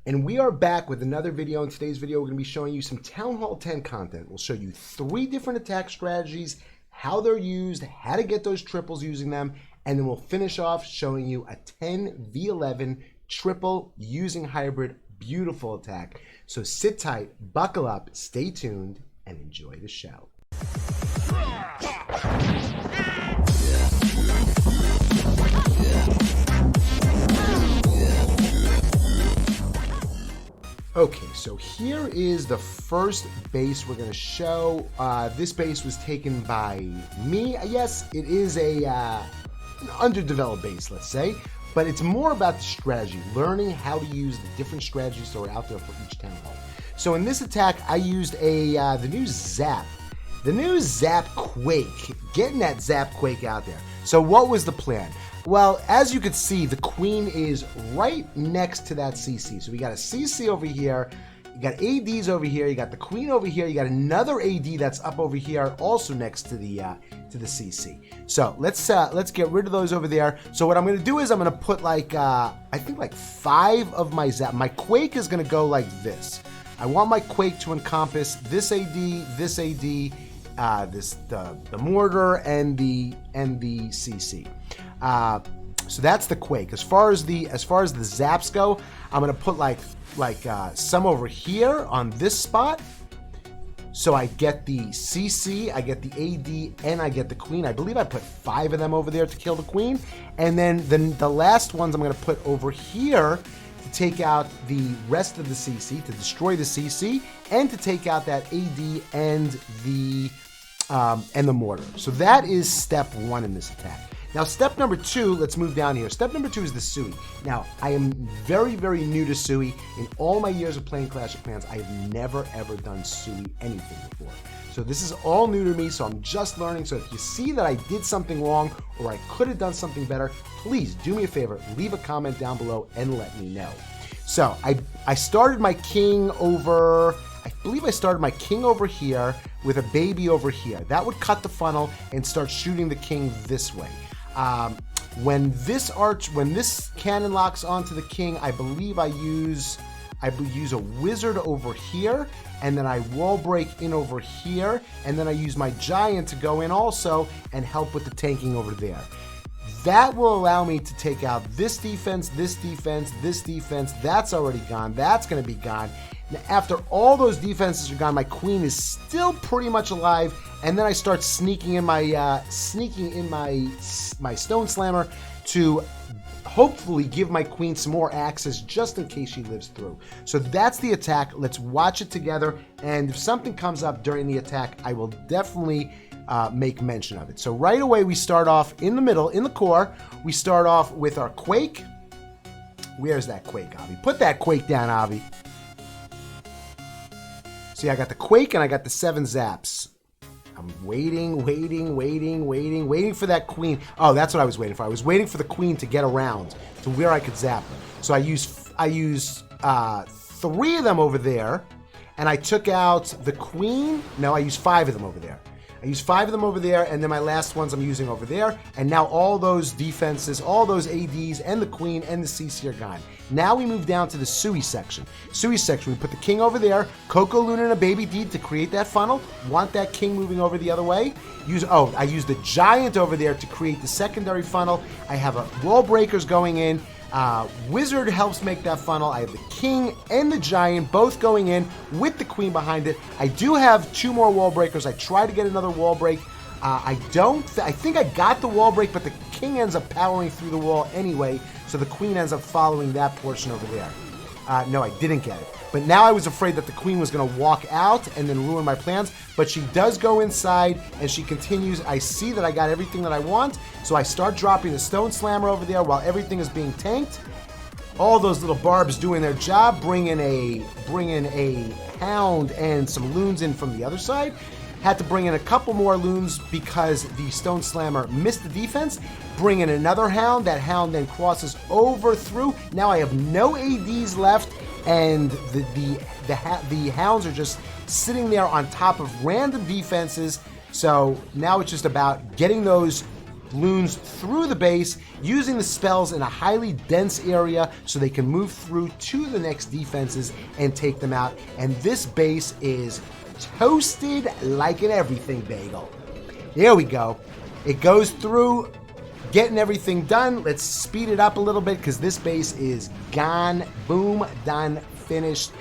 And we are back with another video. In today's video, we're going to be showing you some Town Hall 10 content. We'll show you 3 different attack strategies, how they're used, how to get those triples using them, and then we'll finish off showing you a 10v11 triple using hybrid. Beautiful attack. So sit tight, buckle up, stay tuned, and enjoy the show. Okay, so here is the first base we're going to show. This base was taken by me. Yes, it is an underdeveloped base, let's say, but it's more about the strategy, learning how to use the different strategies that are out there for each town hall. So in this attack, I used the new Zap. The new Zap Quake, getting that Zap Quake out there. So what was the plan? Well, as you can see, the queen is right next to that CC. So we got a CC over here, you got ADs over here, you got the queen over here, you got another AD that's up over here, also next to the CC. So let's get rid of those over there. So what I'm going to do is I'm going to put like I think like 5 of my Zap. My Quake is going to go like this. I want my Quake to encompass this AD, the mortar, and the CC. So that's the Quake. As far as the zaps go, I'm gonna put like some over here on this spot. So I get the CC, I get the AD, and I get the queen. I believe I put 5 of them over there to kill the queen. And then the last ones I'm gonna put over here to take out the rest of the CC, to destroy the CC, and to take out that AD and the mortar. So that is step 1 in this attack. Now, step number 2, let's move down here. Step number 2 is the Sui. Now, I am very, very new to Sui. In all my years of playing Clash of Clans, I have never, ever done Sui anything before. So this is all new to me, so I'm just learning. So if you see that I did something wrong or I could have done something better, please do me a favor, leave a comment down below and let me know. So I started my king over... I believe I started my king over here with a baby over here. That would cut the funnel and start shooting the king this way. When this cannon locks onto the king, I believe I use a wizard over here, and then I wall break in over here, and then I use my giant to go in also and help with the tanking over there. That will allow me to take out this defense, this defense, this defense. That's already gone. That's going to be gone. Now, after all those defenses are gone, my queen is still pretty much alive, and then I start sneaking in my stone slammer to hopefully give my queen some more access just in case she lives through. So that's the attack. Let's watch it together, and if something comes up during the attack, I will definitely make mention of it. So right away, we start off in the middle, in the core. We start off with our Quake. Where's that Quake, Avi? Put that Quake down, Avi. See, I got the Quake and I got the 7 zaps. I'm waiting for that queen. Oh, that's what I was waiting for. I was waiting for the queen to get around to where I could zap her. So I used 3 of them over there, and I took out the queen. No, I used 5 of them over there. I used 5 of them over there, and then my last ones I'm using over there. And now all those defenses, all those ADs, and the queen and the CC are gone. Now we move down to the Sui section. Sui section, we put the king over there, Coco, Luna, and a baby D to create that funnel. Want that king moving over the other way. I use the giant over there to create the secondary funnel. I have wall breakers going in. Wizard helps make that funnel. I have the king and the giant both going in with the queen behind it. I do have 2 more wall breakers. I tried to get another wall break. I think I got the wall break, but the king ends up powering through the wall anyway, so the queen ends up following that portion over there. No, I didn't get it. But now I was afraid that the queen was going to walk out and then ruin my plans, but she does go inside and she continues. I see that I got everything that I want, so I start dropping the stone slammer over there while everything is being tanked. All those little barbs doing their job, bring in a hound and some loons in from the other side. Had to bring in a couple more loons because the stone slammer missed the defense. Bring in another hound. That hound then crosses over through. Now I have no ADs left, and the hounds are just sitting there on top of random defenses. So now it's just about getting those balloons through the base, using the spells in a highly dense area so they can move through to the next defenses and take them out. And this base is toasted like an everything bagel. There we go. It goes through, getting everything done. Let's speed it up a little bit because this base is gone. Boom, done, finished.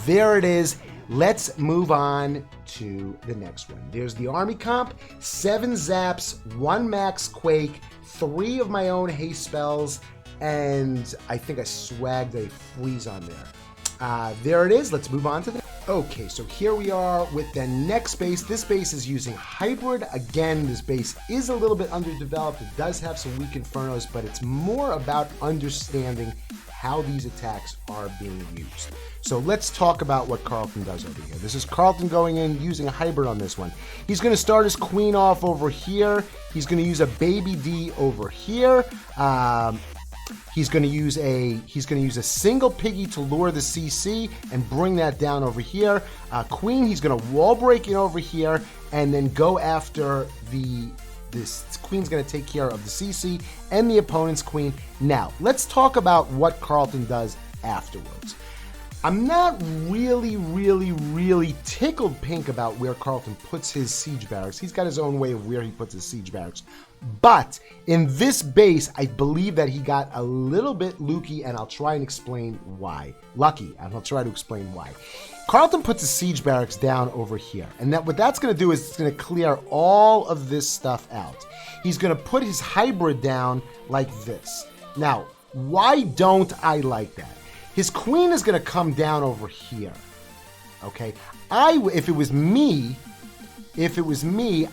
There it is. Let's move on to the next one. There's the army comp, 7 zaps, 1 max quake, 3 of my own haste spells, and I think I swagged a freeze on there. There it is. Let's move on to that. Okay, so here we are with the next base. This base is using hybrid. Again, this base is a little bit underdeveloped. It does have some weak infernos, but it's more about understanding how these attacks are being used. So let's talk about what Carlton does over here. This is Carlton going in using a hybrid on this one. He's going to start his queen off over here. He's going to use a baby D over here. He's going to use a single piggy to lure the CC and bring that down over here. Queen, he's going to wall break in over here and then go after this queen's going to take care of the CC and the opponent's queen. Now, let's talk about what Carlton does afterwards. I'm not really tickled pink about where Carlton puts his siege barracks. He's got his own way of where he puts his siege barracks. But in this base, I believe that he got a little bit lucky, and I'll try and explain why. Lucky, and I'll try to explain why. Carlton puts his siege barracks down over here, and what that's going to do is it's going to clear all of this stuff out. He's going to put his hybrid down like this. Now, why don't I like that? His queen is going to come down over here. Okay, if it was me,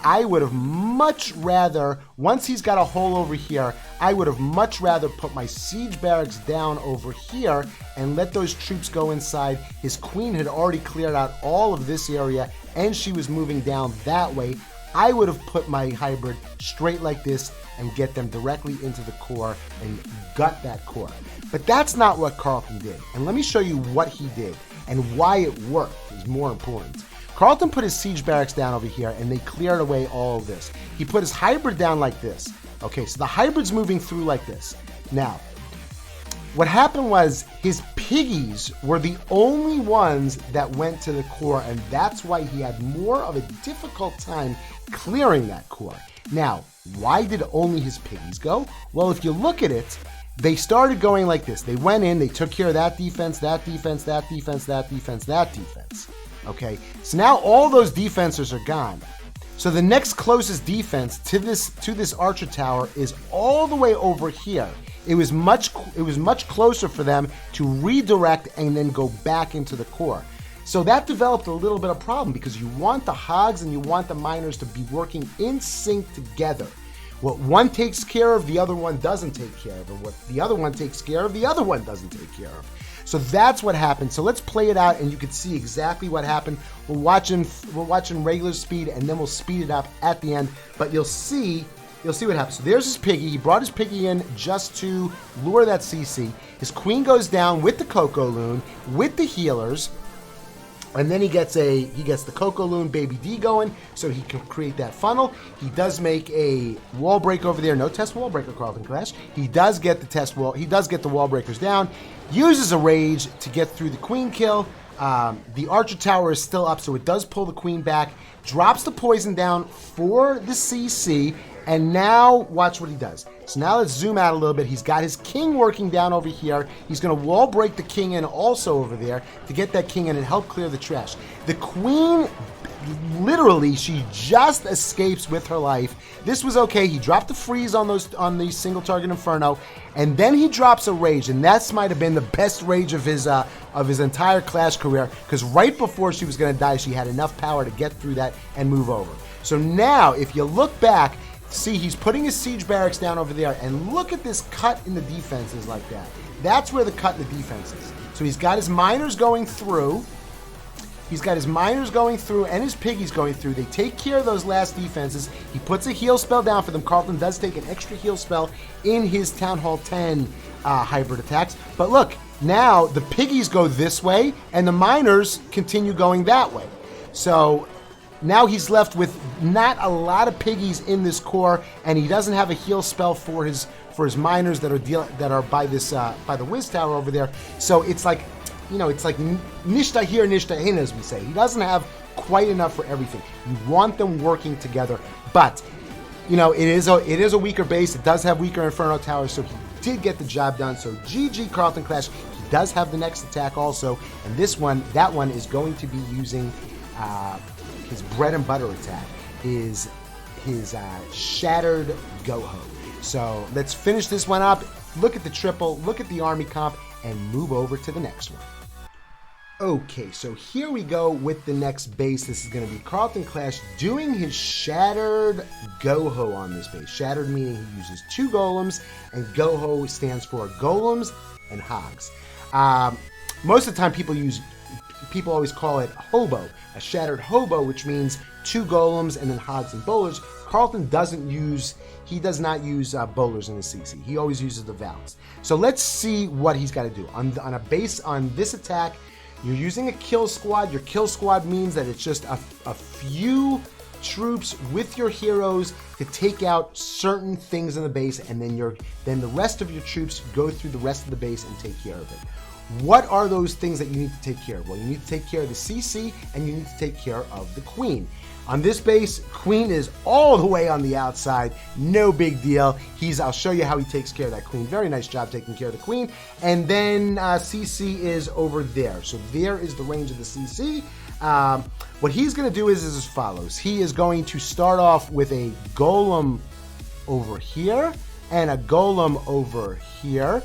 I would have much rather, once he's got a hole over here, I would have much rather put my siege barracks down over here and let those troops go inside. His queen had already cleared out all of this area and she was moving down that way. I would have put my hybrid straight like this and get them directly into the core and gut that core. But that's not what Carlton did. And let me show you what he did and why it worked is more important. Carlton put his siege barracks down over here and they cleared away all of this. He put his hybrid down like this. Okay, so the hybrid's moving through like this. Now, what happened was his piggies were the only ones that went to the core, and that's why he had more of a difficult time clearing that core. Now, why did only his piggies go? Well, if you look at it, they started going like this. They went in, they took care of that defense, that defense, that defense, that defense, that defense. Okay, so now all those defenses are gone. So the next closest defense to this archer tower is all the way over here. It was much closer for them to redirect and then go back into the core. So that developed a little bit of problem because you want the hogs and you want the miners to be working in sync together. What one takes care of, the other one doesn't take care of, and what the other one takes care of, the other one doesn't take care of. So that's what happened. So let's play it out and you can see exactly what happened. We're watching regular speed and then we'll speed it up at the end, but you'll see what happens. So there's his piggy. He brought his piggy in just to lure that CC. His queen goes down with the Coco Loon, with the healers, and then he gets the Coco Loon Baby D going so he can create that funnel. He does make a wall break over there. No test wall breaker, Carlton Clash. He does get the test wall. He does get the wall breakers down. Uses a rage to get through the queen kill. The archer tower is still up, so it does pull the queen back. Drops the poison down for the CC. And now, watch what he does. So now let's zoom out a little bit. He's got his king working down over here. He's going to wall break the king in also over there to get that king in and help clear the trash. The queen, literally, she just escapes with her life. This was okay. He dropped the freeze on the single target inferno, and then he drops a rage, and that might have been the best rage of his entire Clash career, because right before she was going to die, she had enough power to get through that and move over. So now, if you look back, see, he's putting his siege barracks down over there, and look at this cut in the defenses like that. That's where the cut in the defense is. So he's got his miners going through. He's got his miners going through and his piggies going through. They take care of those last defenses. He puts a heal spell down for them. Carlton does take an extra heal spell in his Town Hall 10 hybrid attacks. But look, now the piggies go this way, and the miners continue going that way. So now he's left with not a lot of piggies in this core, and he doesn't have a heal spell for his miners that are by this by the Wiz Tower over there. So it's like, you know, it's like nishta here, nishta hin, as we say. He doesn't have quite enough for everything. You want them working together, but you know, it is a weaker base. It does have weaker Inferno towers, so he did get the job done. So GG Carlton Clash. He does have the next attack also, and that one is going to be using his bread and butter attack, is his Shattered Go-Ho. So let's finish this one up. Look at the triple, look at the army comp, and move over to the next one. Okay, so here we go with the next base. This is going to be Carlton Clash doing his Shattered Go-Ho on this base. Shattered meaning he uses 2 golems, and Go-Ho stands for golems and hogs. Most of the time people always call it hobo, a Shattered Hobo, which means 2 golems and then hogs and bowlers. Carlton does not use bowlers in the CC. He always uses the valves. So let's see what he's got to do. On a base, on this attack, you're using a kill squad. Your kill squad means that it's just a few troops with your heroes to take out certain things in the base, and then the rest of your troops go through the rest of the base and take care of it. What are those things that you need to take care of? Well, you need to take care of the CC, and you need to take care of the Queen. On this base, Queen is all the way on the outside. No big deal. I'll show you how he takes care of that Queen. Very nice job taking care of the Queen. And then CC is over there. So there is the range of the CC. What he's going to do is as follows. He is going to start off with a Golem over here and a Golem over here.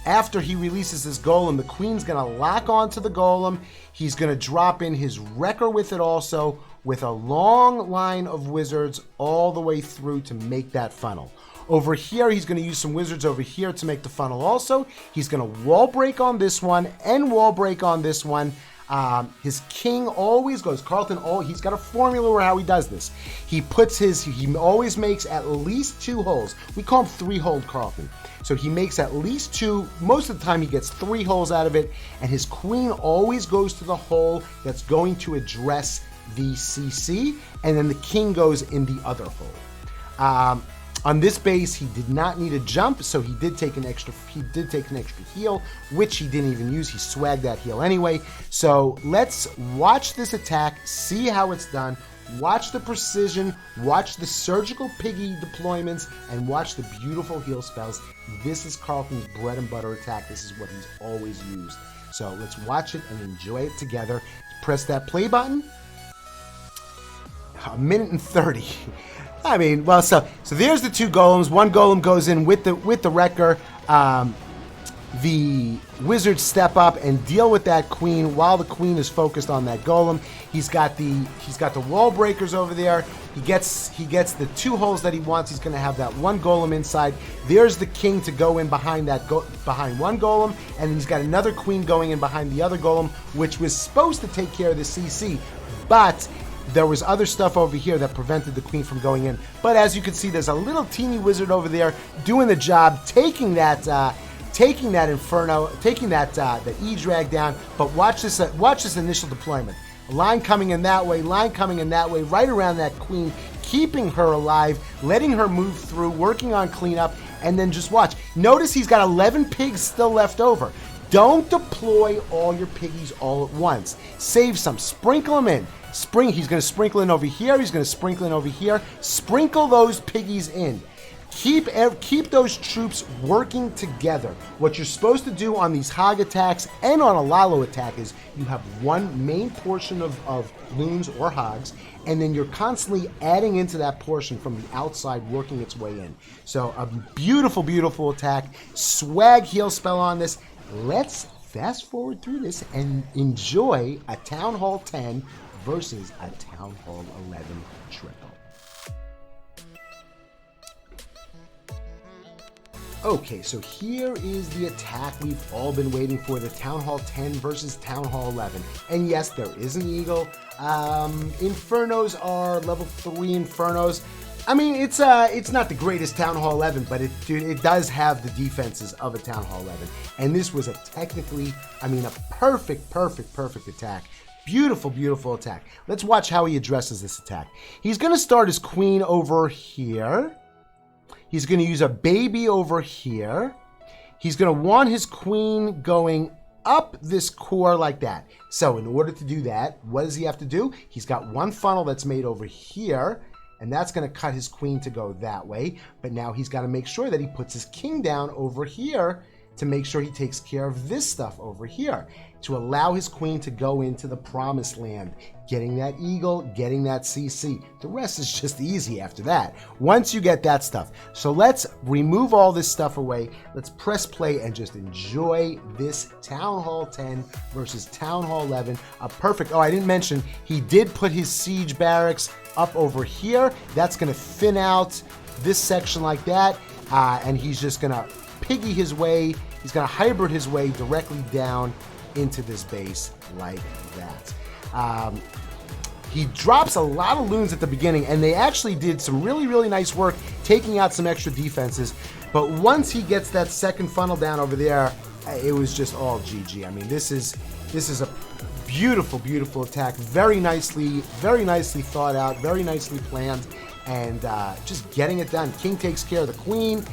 After he releases this Golem, the Queen's going to lock onto the Golem. He's going to drop in his Wrecker with it also, with a long line of wizards all the way through to make that funnel. Over here, he's going to use some wizards over here to make the funnel also. He's going to wall break on this one and wall break on this one. His king always goes, he's got a formula where how he does this. He always makes at least 2 holes. We call him 3-hole Carlton. So he makes at least 2, most of the time he gets 3 holes out of it, and his Queen always goes to the hole that's going to address the CC, and then the king goes in the other hole. On this base, he did not need a jump, so he did take an extra heal, which he didn't even use. He swagged that heal anyway. So let's watch this attack, see how it's done, watch the precision, watch the surgical piggy deployments, and watch the beautiful heal spells. This is Carlton's bread and butter attack. This is what he's always used. So let's watch it and enjoy it together. Press that play button. 1 minute and 30. I mean, well, so there's the 2 golems. One golem goes in with the Wrecker. The wizards step up and deal with that Queen while the Queen is focused on that golem. He's got the wall breakers over there. He gets the 2 holes that he wants. He's going to have that 1 golem inside. There's the king to go in behind behind 1 golem, and he's got another Queen going in behind the other golem, which was supposed to take care of the CC, but there was other stuff over here that prevented the Queen from going in. But as you can see, there's a little teeny wizard over there doing the job, taking that Inferno, taking that E-Drag down. But watch this initial deployment. A line coming in that way, right around that Queen, keeping her alive, letting her move through, working on cleanup, and then just watch. Notice he's got 11 pigs still left over. Don't deploy all your piggies all at once. Save some. Sprinkle them in. He's going to sprinkle in over here. He's going to sprinkle in over here. Sprinkle those piggies in. Keep those troops working together. What you're supposed to do on these hog attacks and on a Lalo attack is you have one main portion of loons or hogs, and then you're constantly adding into that portion from the outside, working its way in. So a beautiful, beautiful attack. Swag heal spell on this. Let's fast forward through this and enjoy a Town Hall 10 versus a Town Hall 11 triple. Okay, so here is the attack we've all been waiting for, the Town Hall 10 versus Town Hall 11. And yes, there is an eagle. Infernos are level 3 Infernos. I mean, it's not the greatest Town Hall 11, but it does have the defenses of a Town Hall 11. And this was a perfect attack. Beautiful, beautiful attack. Let's watch how he addresses this attack. He's going to start his queen over here. He's going to use a baby over here. He's going to want his queen going up this core like that. So in order to do that, what does he have to do? He's got one funnel that's made over here, and that's going to cut his queen to go that way. But now he's got to make sure that he puts his king down over here to make sure he takes care of this stuff over here, to allow his queen to go into the promised land, getting that eagle, getting that CC. The rest is just easy after that, once you get that stuff. So let's remove all this stuff away. Let's press play and just enjoy this Town Hall 10 versus Town Hall 11. A perfect, oh, I didn't mention, he did put his siege barracks up over here. That's going to thin out this section like that, and he's just going to piggy his way, he's going to hybrid his way directly down into this base like that. He drops a lot of loons at the beginning, and they actually did some really, really nice work taking out some extra defenses. But once he gets that second funnel down over there, it was just all GG. I mean, this is a beautiful, beautiful attack. Very nicely thought out, very nicely planned, and just getting it done. King takes care of the queen.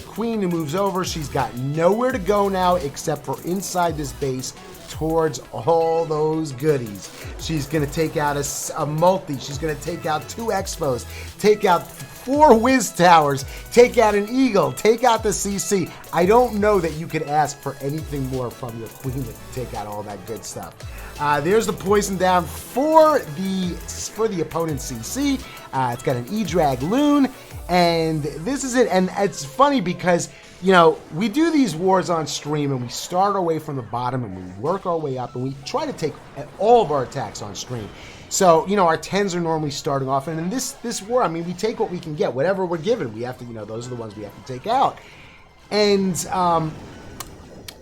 Queen who moves over, she's got nowhere to go now except for inside this base towards all those goodies. She's going to take out a multi. She's going to take out 2 expos, take out 4 whiz towers, take out an eagle, take out the CC. I don't know that you could ask for anything more from your queen to take out all that good stuff. There's the poison down for the opponent's CC. It's got an E-Drag loon. And this is it. And it's funny because, you know, we do these wars on stream and we start our way from the bottom and we work our way up and we try to take all of our attacks on stream. So, you know, our 10s are normally starting off. And in this war, I mean, we take what we can get. Whatever we're given, we have to, you know, those are the ones we have to take out. And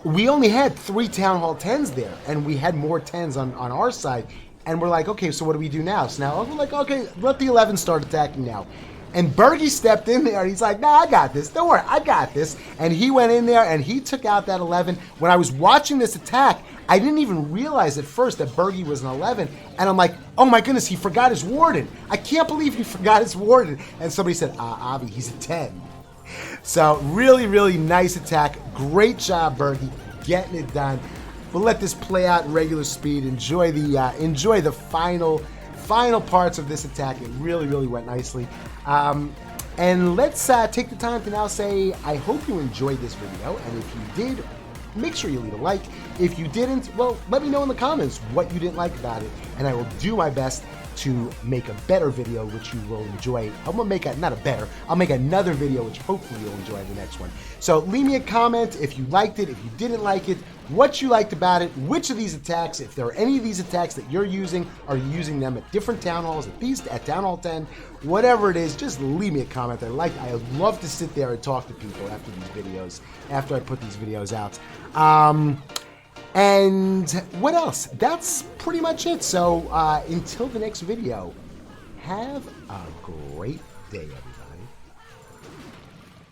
we only had 3 Town Hall 10s there. And we had more 10s on our side. And we're like, okay, so what do we do now? So now we're like, okay, let the 11 start attacking now. And Bergie stepped in there and he's like, nah, I got this. Don't worry, I got this. And he went in there and he took out that 11. When I was watching this attack, I didn't even realize at first that Bergie was an 11. And I'm like, oh my goodness, he forgot his warden. I can't believe he forgot his warden. And somebody said, Avi, he's a 10. So really, really nice attack. Great job, Bergie, getting it done. We'll let this play out in regular speed. Enjoy the final parts of this attack. It really, really went nicely. And let's take the time to now say, I hope you enjoyed this video. And if you did, make sure you leave a like. If you didn't, well, let me know in the comments what you didn't like about it. And I will do my best to make a better video, which you will enjoy. I'm gonna make I'll make another video, which hopefully you'll enjoy the next one. So leave me a comment if you liked it, if you didn't like it, what you liked about it, which of these attacks, if there are any of these attacks that you're using, are you using them at different town halls, at Town Hall 10, whatever it is, just leave me a comment. I love to sit there and talk to people after these videos, after I put these videos out. And what else? That's pretty much it. So until the next video, have a great day, everybody.